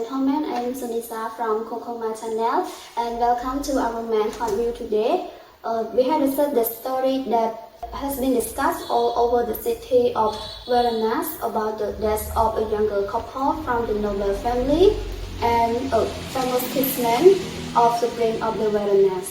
gentlemen, I am Sonisa from Kongkea channel and welcome to our main hot view today. We had the story that has been discussed all over the city of Vathnakoudom about the death of a younger couple from the noble family and a famous kinsman of the prince of the Vathnakoudom.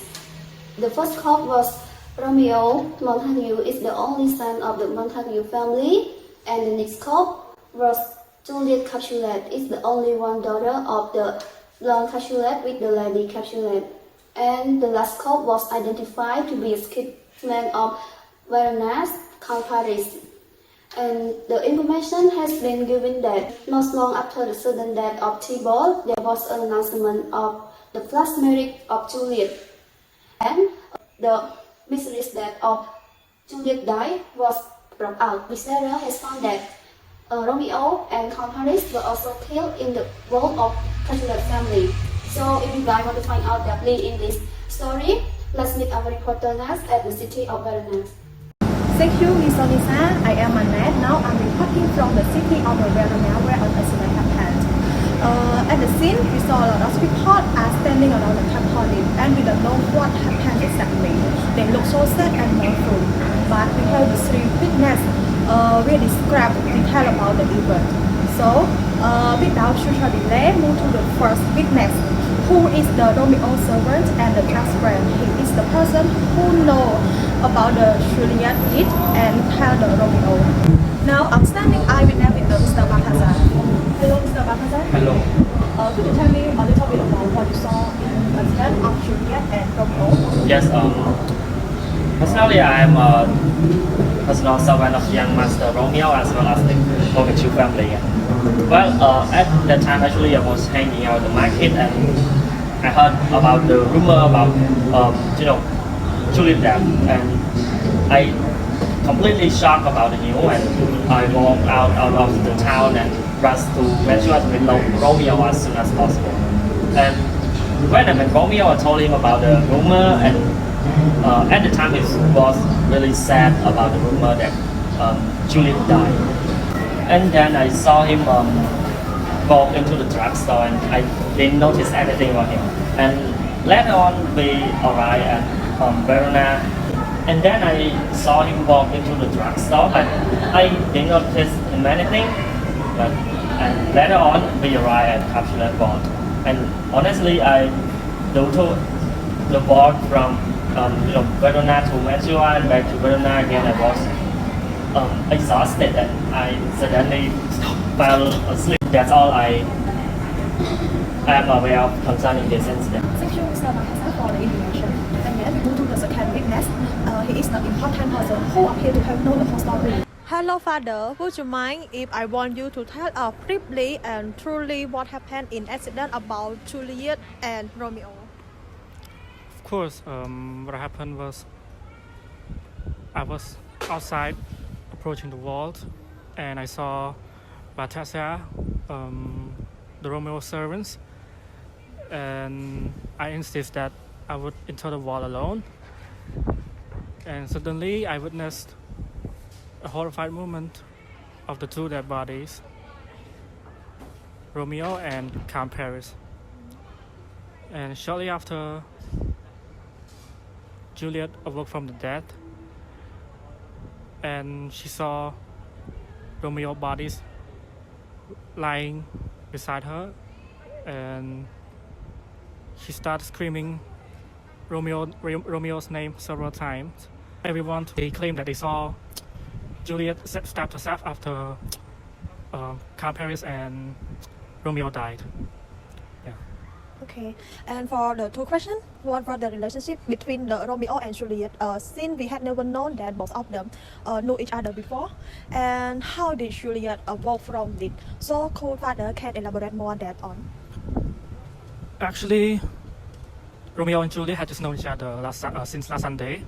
The first couple was Romeo Juliet is the only son of the Montague family, and the next couple was Juliet Capulets is the only one daughter of the Long Capulets with the Lady Capulets. And the last couple was identified to be a kinsman of Vathnakoudom, Count Paris. And the information has been given that not long after the sudden death of Thibault, there was an announcement of the flash marriage of Juliet. And the mysterious death of Juliet died was brought out. Researcher has found that Romeo and Count Paris were also killed in the war of Capulet family. So if you guys want to find out deeply in this story, let's meet our reporter Neng at the city of Laurence. Thank you, Ms. Sonisa. I am Maneth. Now I'm reporting from the city of Laurence where an accident happened. At the scene, we saw a lot of people are standing around the Capulets and we don't know what happened exactly. They look so sad and mournful, but we have the three witnesses will describe detail about the event. So, without further delay, move to the first witness, who is the Romeo servant and the class friend. He is the person who knows about the Juliet deed and tell the Romeo. Now, I'm standing eyewitness with Mr. Balthasar. Hello, Mr. Balthasar. Hello. Could you tell me a little bit about what you saw in the incident of Juliet and Romeo? Yes. Personally, I am a personal servant of young master Romeo as well as the Kongkea family. Well, at that time, actually, I was hanging out in the market and I heard about the rumor about Juliet death, and I completely shocked about the news, and I walked out of the town and rushed to Manchester to meet Romeo as soon as possible. And when I met Romeo, I told him about the rumor, and at the time it was really sad about the rumor that Juliet died. And then I saw him walk into the drugstore, and I didn't notice anything about him. And later on, we arrived at Verona, and then I saw him walk into the drugstore, but I didn't notice him anything. And later on, we arrived at Capulets board. And honestly, I drove to the board from Verona to Mantua and back to Verona again. I was exhausted and I suddenly fell asleep. That's all I am aware of concerning this incident. Thank you, Mr. Balthasar, for the information. And then we move to the second witness. He is the important person who appears to have known the whole story. Hello, Father. Would you mind if I want you to tell us briefly and truly what happened in accident about Juliet and Romeo? Of course, what happened was I was outside approaching the vault and I saw Balthasar, the Romeo servants, and I insisted that I would enter the vault alone. And suddenly I witnessed a horrified moment of the two dead bodies, Romeo and Count Paris. And shortly after, Juliet awoke from the dead and she saw Romeo's bodies lying beside her, and she started screaming Romeo's name several times. Everyone, they claimed that they saw Juliet stabbed herself after Count Paris and Romeo died. Yeah. Okay, and for the two questions, what was the relationship between the Romeo and Juliet? Since we had never known that both of them knew each other before, and how did Juliet awoke from it? So, could Father can elaborate more on that on? Actually, Romeo and Juliet had just known each other since last Sunday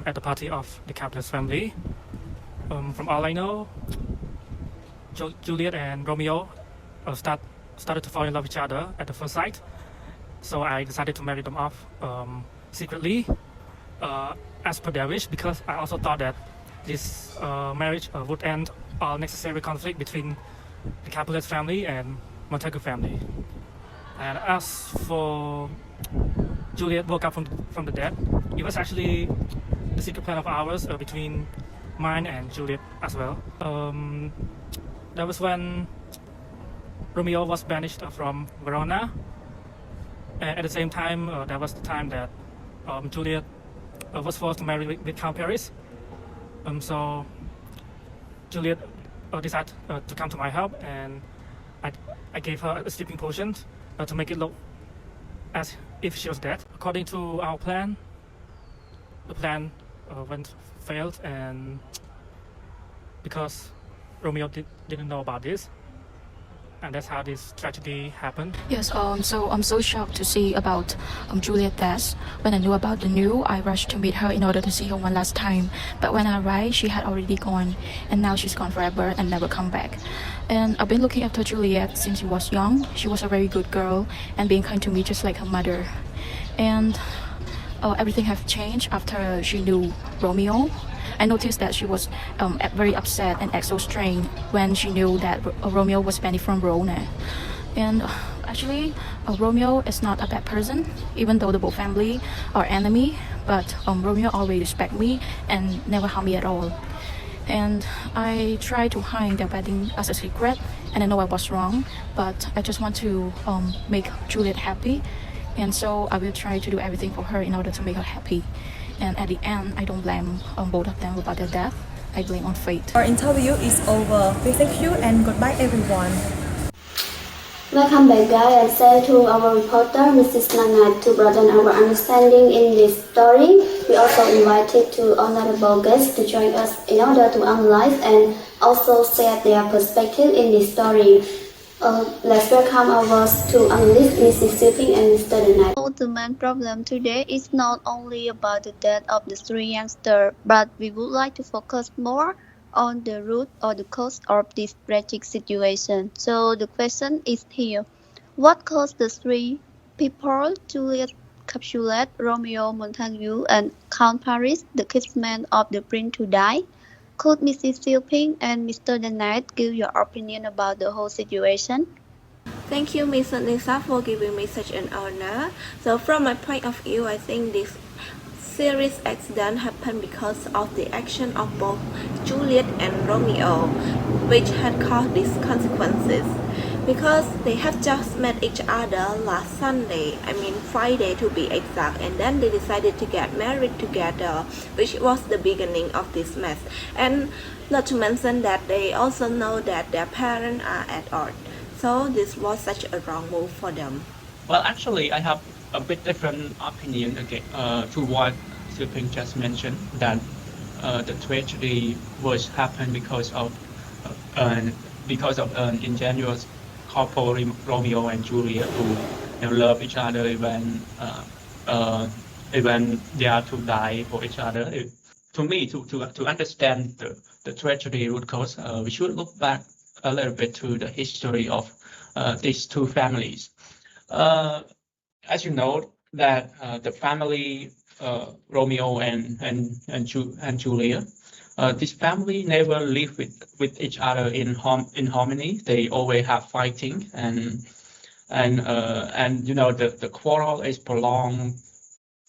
at the party of the Capulets family. From all I know, Juliet and Romeo started to fall in love with each other at the first sight. So I decided to marry them off secretly as per their wish, because I also thought that this marriage would end all necessary conflict between the Capulets family and Montagu family. And as for Juliet woke up from the dead, it was actually the secret plan of ours between mine and Juliet as well. That was when Romeo was banished from Verona, and at the same time, that was the time that Juliet was forced to marry with Count Paris. So Juliet decided to come to my help, and I gave her a sleeping potion to make it look as if she was dead. According to our plan, the plan failed, and because Romeo didn't know about this, and that's how this tragedy happened. Yes, so I'm so shocked to see about Juliet's death. When I knew about the news, I rushed to meet her in order to see her one last time. But when I arrived, she had already gone, and now she's gone forever and never come back. And I've been looking after Juliet since she was young. She was a very good girl and being kind to me just like her mother. And everything has changed after she knew Romeo. I noticed that she was very upset and act so strange when she knew that Romeo was banished from Verona. And actually, Romeo is not a bad person, even though the both family are enemy. But Romeo always respect me and never harm me at all. And I try to hide their wedding as a secret, and I know I was wrong, but I just want to make Juliet happy, and so I will try to do everything for her in order to make her happy. And at the end, I don't blame both of them about their death. I blame on fate. Our interview is over. Thank you and goodbye everyone. Welcome back, guys, and say to our reporter, Mrs. Neng, to broaden our understanding in this story. We also invited two honorable guests to join us in order to analyze and also share their perspective in this story. Let's welcome our two analysts, Mrs. Sylvie and Mr. Neng. The main problem today is not only about the death of the three youngsters, but we would like to focus more on the root or the cause of this tragic situation. So the question is here: what caused the three people, Juliet, Capulet, Romeo Montagu, and Count Paris, the kinsman of the prince, to die? Could Mrs. Sylvie and Mr. Neng give your opinion about the whole situation? Thank you, Ms. Sonisa, for giving me such an honor. So from my point of view, I think this serious accident happened because of the action of both Juliet and Romeo, which had caused these consequences. Because they have just met each other last Sunday, Friday to be exact, and then they decided to get married together, which was the beginning of this mess. And not to mention that they also know that their parents are at odds. So this was such a wrong move for them. Well, actually, I have a bit different opinion again to what Sylvie just mentioned, that the tragedy was happened because of an ingenuous couple, Romeo and Juliet, who love each other even they are to die for each other. To me, to understand the tragedy root cause, we should look back a little bit to the history of these two families. As you know, that the family Romeo and Juliet, this family never lived with each other in harmony. They always have fighting, and the quarrel is prolonged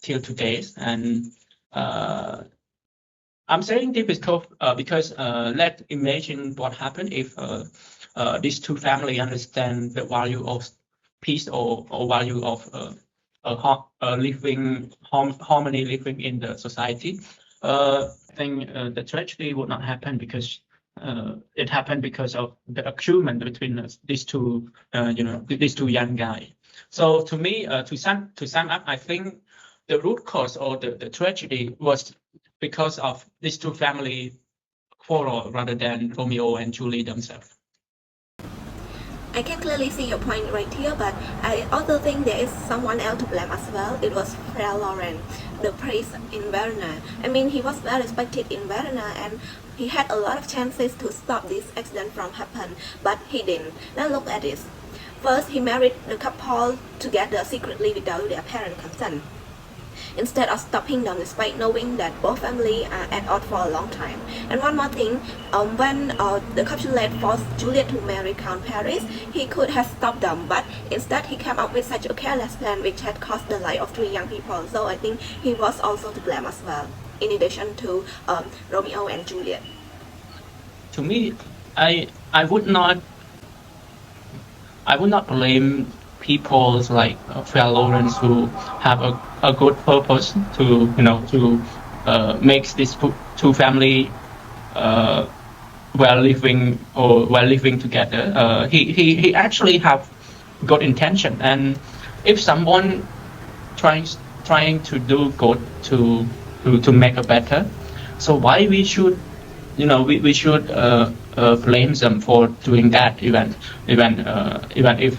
till today. And I'm saying this because let's imagine what happened if these two families understand the value of peace or value of harmony living in the society. I think the tragedy would not happen because it happened because of the agreement between these two young guys. So to me, to sum up, I think the root cause or the tragedy was because of these two family quarrel rather than Romeo and Juliet themselves. I can clearly see your point right here, but I also think there is someone else to blame as well. It was Friar Laurence, the priest in Verona. He was well respected in Verona, and he had a lot of chances to stop this accident from happening, but he didn't. Now look at this. First, he married the couple together secretly without their parents' consent. instead of stopping them despite knowing that both families are at odds for a long time. And one more thing, when the Capulets forced Juliet to marry Count Paris, he could have stopped them, but instead he came up with such a careless plan which had cost the life of 3 young people. So I think he was also to blame as well, in addition to Romeo and Juliet. To me, I would not blame people like Friar Laurence who have a good purpose to make these two family well living together. He actually have good intention, and if someone trying to do good to make a better, so why we should blame them for doing that, even if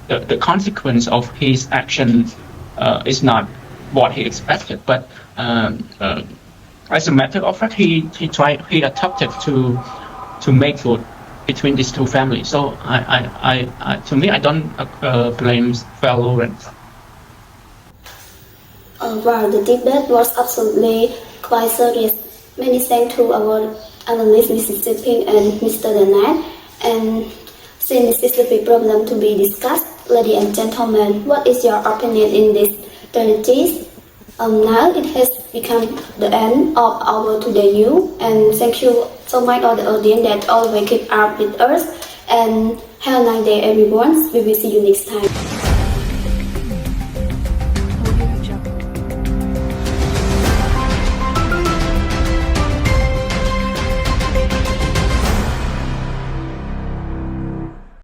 the consequence of his action is not what he expected. But as a matter of fact, he attempted to make good between these two families. So to me, I don't blame Friar Laurence. Wow, the debate was absolutely quite serious. Many thanks to our analyst, Mr. Sipping and Mr. Maneth. And since this is a big problem to be discussed, ladies and gentlemen, what is your opinion in this strategies? Now it has become the end of our today news, and thank you so much all the audience that always keep up with us, and have a nice day everyone. We will see you next time.